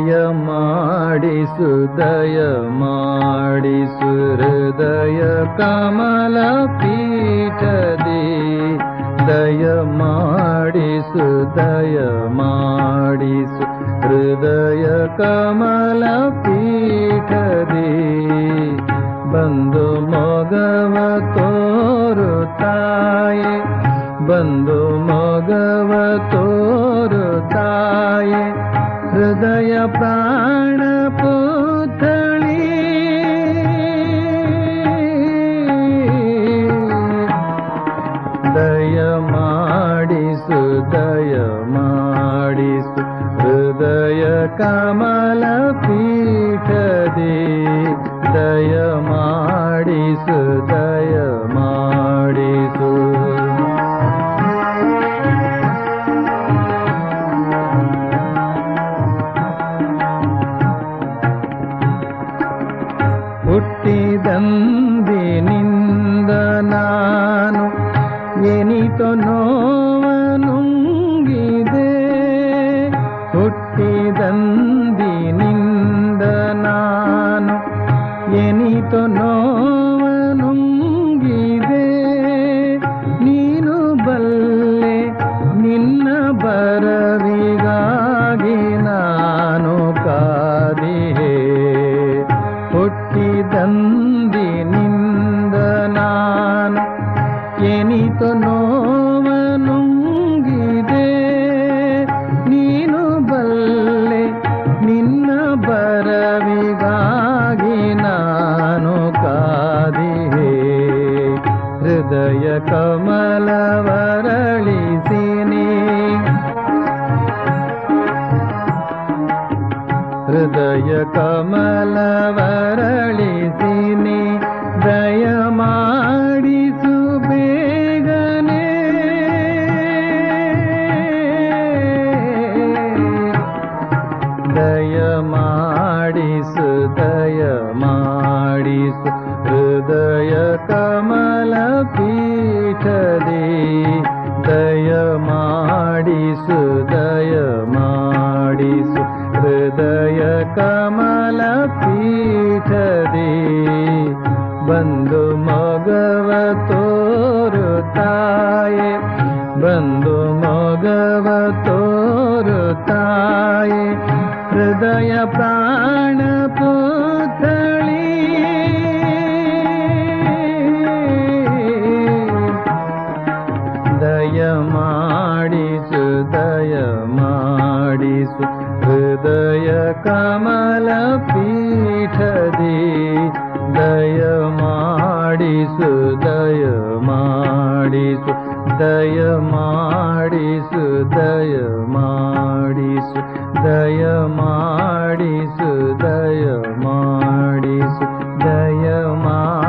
ದಯ ಮಾಡಿಸು ದಯ ಮಾಡಿಸು ಹೃದಯ ಕಮಲ ಪೀಠದಿ ದಯ ಮಾಡಿಸು ದಯ ಮಾಡಿಸು ಹೃದಯ ಕಮಲ ಪೀಠದಿ ಬಂದು ಮೊಗವ ತೋರುತ್ತಾಯೆ ಬಂದು ಮೊಗವ ತೋರುತ್ತಾಯೆ ಹೃದಯ ಪ್ರಾಣ ಪುತ್ಥಳಿ ದಯ ಮಾಡಿಸು ದಯ ಮಾಡಿಸು ಹೃದಯ ಕಮಲ ಪೀಠದಿ ದಯ ಮಾಡಿಸು ದಯ ಮಾಡಿಸು ಹುಟ್ಟಿದಂದಿನಿಂದ ನಾನು ಎನಿತೋ ನೋವನುಂಗಿದೆ ಹುಟ್ಟಿದಂದಿನಿಂದ ನಾನು ಎನಿತೋ ನೋವನುಂಗಿದೆ ನೀನು ಬಲ್ಲೆ ನಿನ್ನ ಬರವಿಗಾಗಿ ನಾನು ಕಾದಿಹೆ ಹುಟ್ಟಿದಂದಿನಿಂದ ನಾನು ಎನಿತೋ ನೋವನುಂಗಿದೆ ನೀನು ಬಲ್ಲೆ ನಿನ್ನ ಬರವಿಗಾಗಿ ನಾನು ಕಾದಿಹೆ ಹೃದಯ ಕಮಲವರಳಿಸಿನಿ ಹೃದಯ ಕಮಲವರಳಿಸಿನಿ ದಯ ಮಾಡಿಸು ಬೇಗನೆ ದಯ ಮಾಡಿಸು ದಯ ಮಾಡಿಸು ಹೃದಯ ಕಮಲ ಪೀಠದಿ ದಯ ಮಾಡಿಸು ದಯ ಮಾಡಿಸು ಹೃದಯ ಕಮಲ ಪೀಠದಿ ಬಂದು ಮೊಗವ ತೋರುತ್ತಾಯೆ ಬಂದು ಮೊಗವ ತೋರುತ್ತಾಯೆ ಹೃದಯ ಪ್ರಾಣ ಪುತ್ಥಳಿ ದಯ ಮಾಡಿಸು ದಯ ಮಾಡಿಸು ಹೃದಯ ಕಮಲ ಪೀಠದಿ ದಯ ಮಾಡಿಸು ದಯ ಮಾಡಿಸು ದಯ ಮಾಡಿಸು ದಯ ಮಾಡಿಸು ದಯ ಮಾಡಿಸು ದಯ ಮಾಡಿಸು ದಯ ಮಾಡಿ